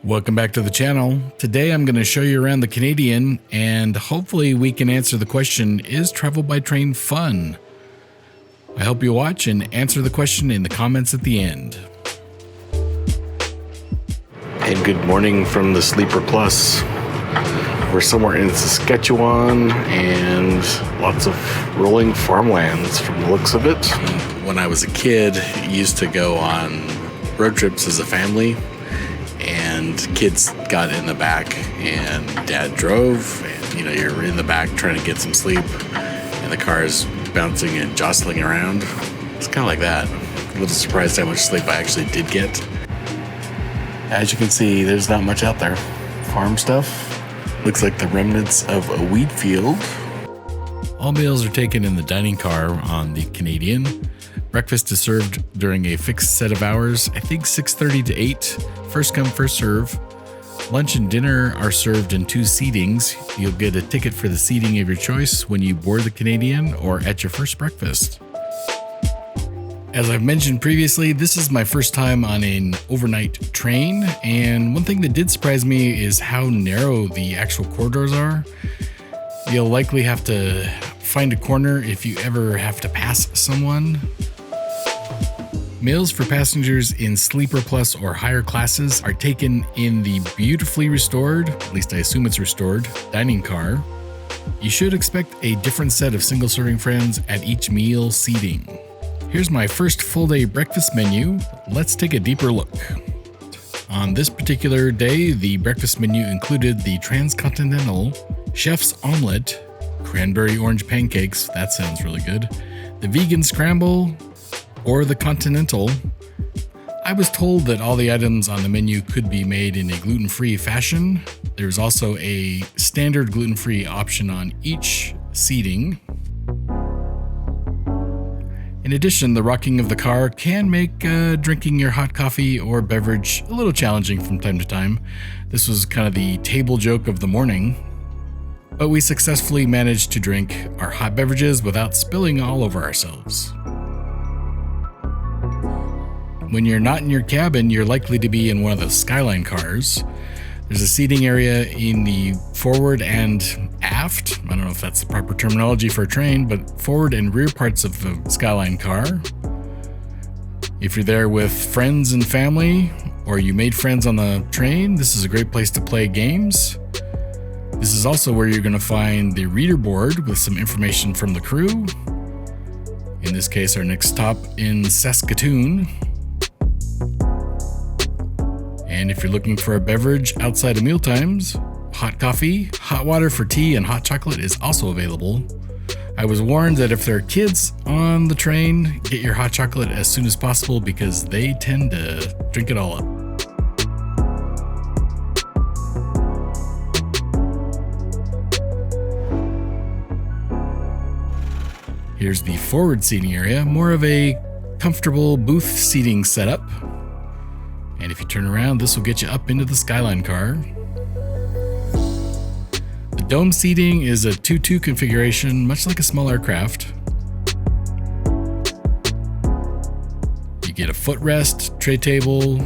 Welcome back to the channel. Today I'm going to show you around the Canadian and hopefully we can answer the question, is travel by train fun? I hope you watch and answer the question in the comments at the end. And good morning from the Sleeper Plus. We're somewhere in Saskatchewan and lots of rolling farmlands from the looks of it. When I was a kid, I used to go on road trips as a family. And kids got in the back and dad drove and you're in the back trying to get some sleep and the car is bouncing and jostling around. It's kind of like that. A little surprised how much sleep I actually did get. As you can see, there's not much out there. Farm stuff. Looks like the remnants of a wheat field. All meals are taken in the dining car on the Canadian. Breakfast is served during a fixed set of hours, I think 6:30 to 8. First come, first serve. Lunch and dinner are served in 2 seatings. You'll get a ticket for the seating of your choice when you board the Canadian or at your first breakfast. As I've mentioned previously, this is my first time on an overnight train, and one thing that did surprise me is how narrow the actual corridors are. You'll likely have to find a corner if you ever have to pass someone. Meals for passengers in Sleeper Plus or higher classes are taken in the beautifully restored, at least I assume it's restored, dining car. You should expect a different set of single-serving friends at each meal seating. Here's my first full-day breakfast menu. Let's take a deeper look. On this particular day, the breakfast menu included the Transcontinental, Chef's Omelette, Cranberry Orange Pancakes, that sounds really good, the Vegan Scramble, or the Continental. I was told that all the items on the menu could be made in a gluten-free fashion. There's also a standard gluten-free option on each seating. In addition, the rocking of the car can make drinking your hot coffee or beverage a little challenging from time to time. This was kind of the table joke of the morning. But we successfully managed to drink our hot beverages without spilling all over ourselves. When you're not in your cabin, you're likely to be in one of the Skyline cars. There's a seating area in the forward and aft. I don't know if that's the proper terminology for a train, but forward and rear parts of the Skyline car. If you're there with friends and family, or you made friends on the train, this is a great place to play games. This is also where you're going to find the reader board with some information from the crew. In this case, our next stop in Saskatoon. And if you're looking for a beverage outside of mealtimes, hot coffee, hot water for tea, and hot chocolate is also available. I was warned that if there are kids on the train, get your hot chocolate as soon as possible because they tend to drink it all up. Here's the forward seating area, more of a comfortable booth seating setup. And if you turn around, this will get you up into the Skyline car. The dome seating is a 2-2 configuration, much like a small aircraft. You get a footrest, tray table,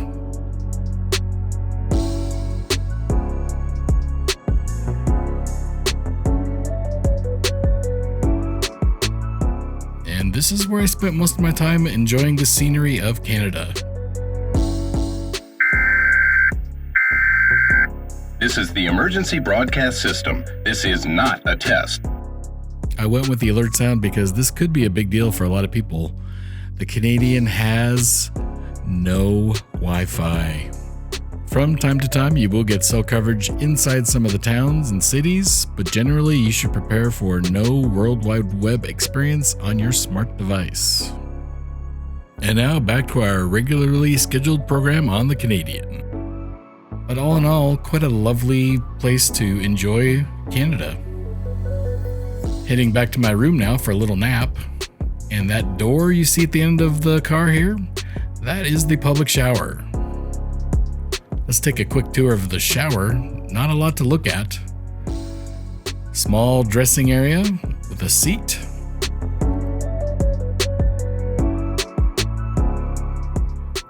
and this is where I spent most of my time enjoying the scenery of Canada. This is the emergency broadcast system. This is not a test. I went with the alert sound because this could be a big deal for a lot of people. The Canadian has no Wi-Fi. From time to time, you will get cell coverage inside some of the towns and cities, but generally you should prepare for no World Wide Web experience on your smart device. And now back to our regularly scheduled program on the Canadian. But all in all, quite a lovely place to enjoy Canada. Heading back to my room now for a little nap. And that door you see at the end of the car here, that is the public shower. Let's take a quick tour of the shower. Not a lot to look at. Small dressing area with a seat.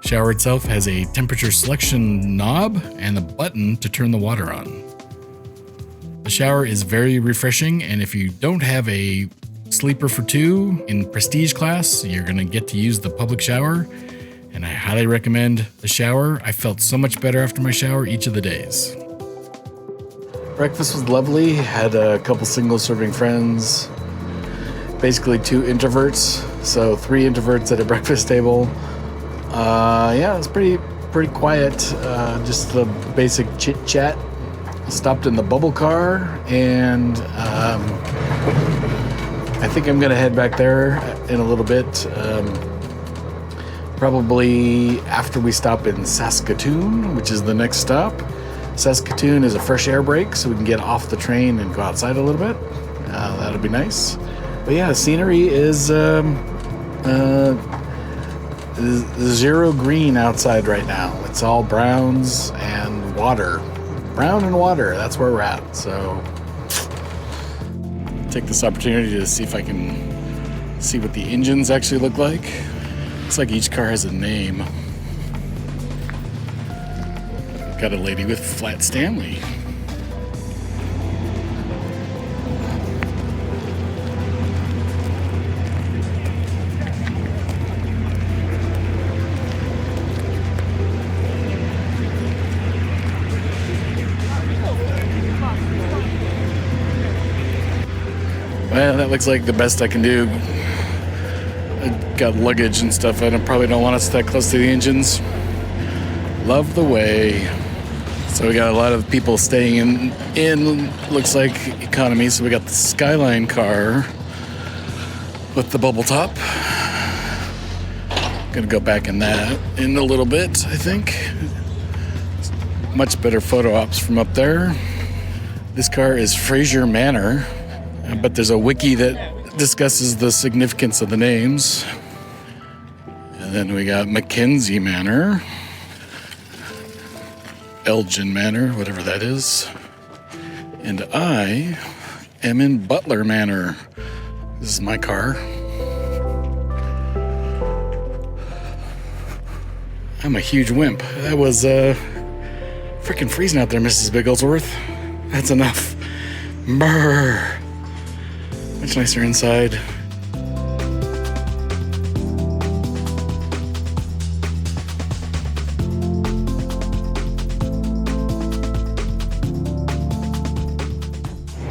Shower itself has a temperature selection knob and a button to turn the water on. The shower is very refreshing, and if you don't have a sleeper for two in prestige class, you're going to get to use the public shower, and I highly recommend the shower. I felt so much better after my shower each of the days. Breakfast was lovely. Had a couple single serving friends, basically 2 introverts, so 3 introverts at a breakfast table. Yeah, it was pretty quiet. Just the basic chit chat. Stopped in the bubble car, and I think I'm gonna head back there in a little bit. Probably after we stop in Saskatoon, which is the next stop. Saskatoon is a fresh air break, so we can get off the train and go outside a little bit. That'll be nice. But yeah, scenery is zero green outside right now. It's all browns and water. Brown and water, that's where we're at. So take this opportunity to see if I can see what the engines actually look like. Looks like each car has a name. Got a lady with flat Stanley. Well, that looks like the best I can do. I got luggage and stuff. I probably don't want us that close to the engines. Love the way. So we got a lot of people staying in looks like economy. So we got the Skyline car with the bubble top. Gonna go back in that in a little bit, I think. Much better photo ops from up there. This car is Fraser Manor, but there's a wiki that discusses the significance of the names. And then we got Mackenzie Manor, Elgin Manor, whatever that is. And I am in Butler Manor. This is my car. I'm a huge wimp. That was freaking freezing out there, Mrs. Bigglesworth. That's enough. Brr. Much nicer inside.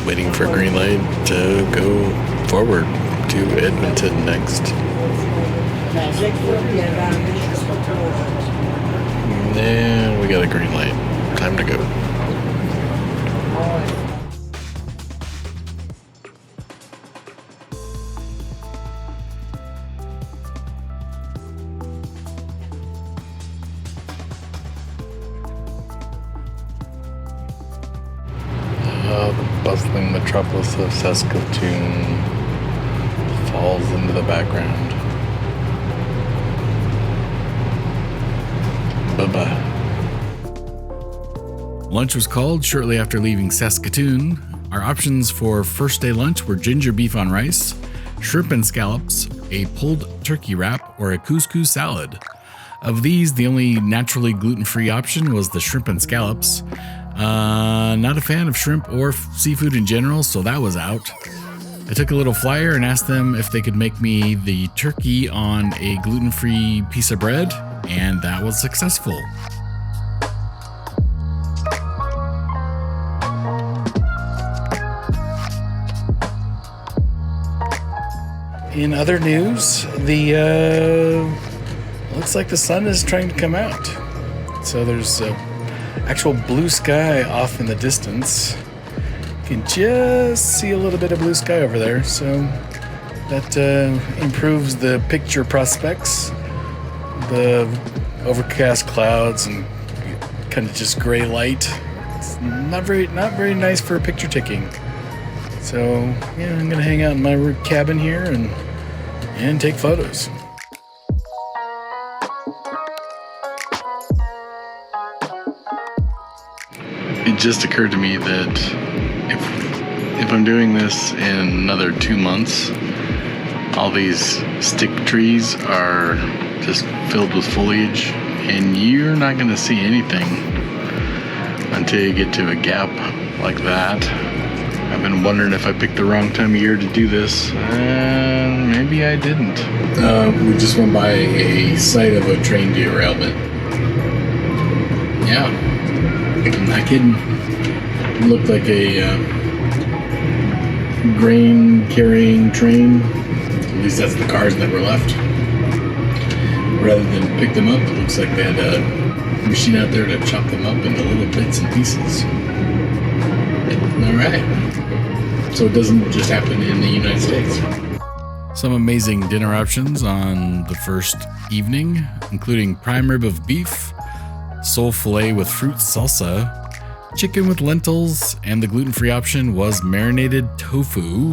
Waiting for green light to go forward to Edmonton next. And we got a green light. Time to go. The bustling metropolis of Saskatoon falls into the background. Bye-bye. Lunch was called shortly after leaving Saskatoon. Our options for first day lunch were ginger beef on rice, shrimp and scallops, a pulled turkey wrap, or a couscous salad. Of these, the only naturally gluten-free option was the shrimp and scallops. Not a fan of shrimp or seafood in general, so that was out. I took a little flyer and asked them if they could make me the turkey on a gluten-free piece of bread, and that was successful. In other news, looks like the sun is trying to come out. So there's actual blue sky off in the distance. You can just see a little bit of blue sky over there. So that improves the picture prospects. The overcast clouds and kind of just gray light. It's not very nice for picture taking. So yeah, I'm gonna hang out in my cabin here and take photos. It just occurred to me that if I'm doing this in another 2 months, all these stick trees are just filled with foliage and you're not going to see anything until you get to a gap like that. I've been wondering if I picked the wrong time of year to do this, and maybe I didn't. We just went by a site of a train derailment. Yeah, I'm not kidding. It looked like a grain carrying train. At least that's the cars that were left. Rather than pick them up, it looks like they had a machine out there to chop them up into little bits and pieces. Alright. So it doesn't just happen in the United States. Some amazing dinner options on the first evening, including prime rib of beef, sole filet with fruit salsa, chicken with lentils, and the gluten-free option was marinated tofu,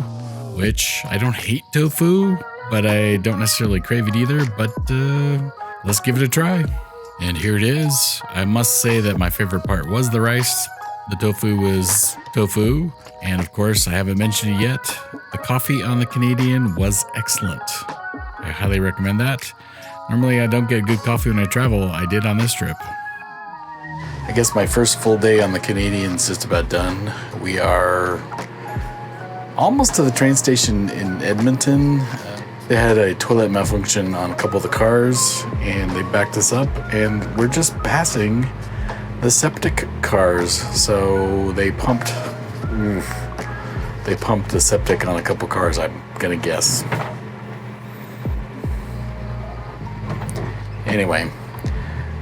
which I don't hate tofu, but I don't necessarily crave it either, but let's give it a try. And here it is. I must say that my favorite part was the rice. The tofu was tofu. And of course, I haven't mentioned it yet, the coffee on the Canadian was excellent. I highly recommend that. Normally I don't get good coffee when I travel. I did on this trip. I guess my first full day on the Canadian's just about done. We are almost to the train station in Edmonton. They had a toilet malfunction on a couple of the cars and they backed us up, and we're just passing the septic cars. So they pumped the septic on a couple cars, I'm gonna guess. Anyway,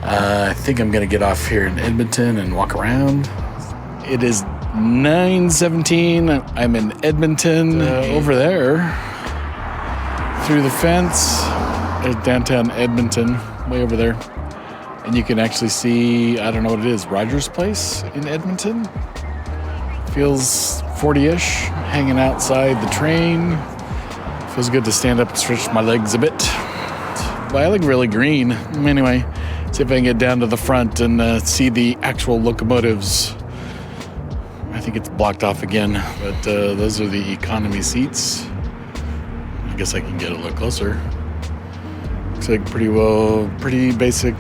I think I'm gonna get off here in Edmonton and walk around. It is 9:17. I'm in Edmonton. Over there, through the fence, there's downtown Edmonton, way over there. And you can actually see, I don't know what it is, Rogers Place in Edmonton. Feels 40-ish, hanging outside the train. Feels good to stand up and stretch my legs a bit. But I look really green. Anyway, see if I can get down to the front and see the actual locomotives. I think it's blocked off again, but those are the economy seats. I guess I can get a little closer. Looks like pretty basic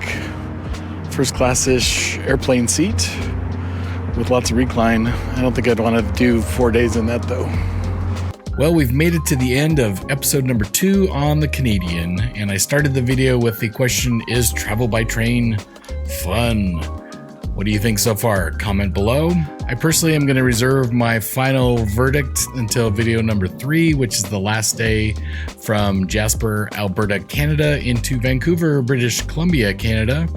first class-ish airplane seat with lots of recline. I don't think I'd want to do 4 days in that though. Well, we've made it to the end of episode number 2 on the Canadian, and I started the video with the question, is travel by train fun? What do you think so far? Comment below. I personally am going to reserve my final verdict until video number 3, which is the last day from Jasper, Alberta, Canada into Vancouver, British Columbia, Canada.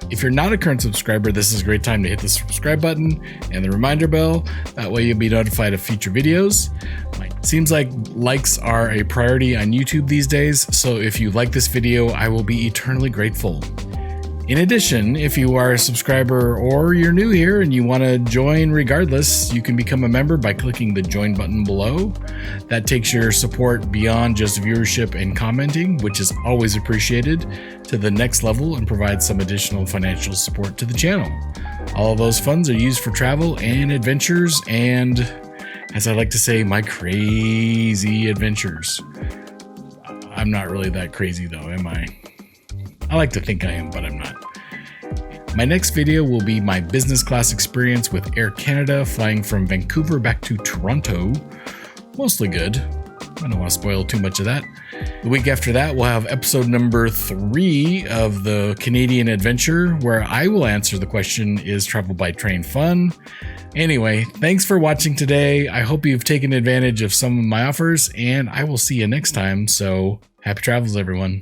If you're not a current subscriber, this is a great time to hit the subscribe button and the reminder bell. That way you'll be notified of future videos. It seems like likes are a priority on YouTube these days, so if you like this video, I will be eternally grateful. In addition, if you are a subscriber or you're new here and you want to join regardless, you can become a member by clicking the join button below. That takes your support beyond just viewership and commenting, which is always appreciated, to the next level and provides some additional financial support to the channel. All of those funds are used for travel and adventures and, as I like to say, my crazy adventures. I'm not really that crazy though, am I? I like to think I am, but I'm not. My next video will be my business class experience with Air Canada, flying from Vancouver back to Toronto. Mostly good. I don't want to spoil too much of that. The week after that, we'll have episode number 3 of the Canadian Adventure, where I will answer the question, is travel by train fun? Anyway, thanks for watching today. I hope you've taken advantage of some of my offers, and I will see you next time. So happy travels, everyone.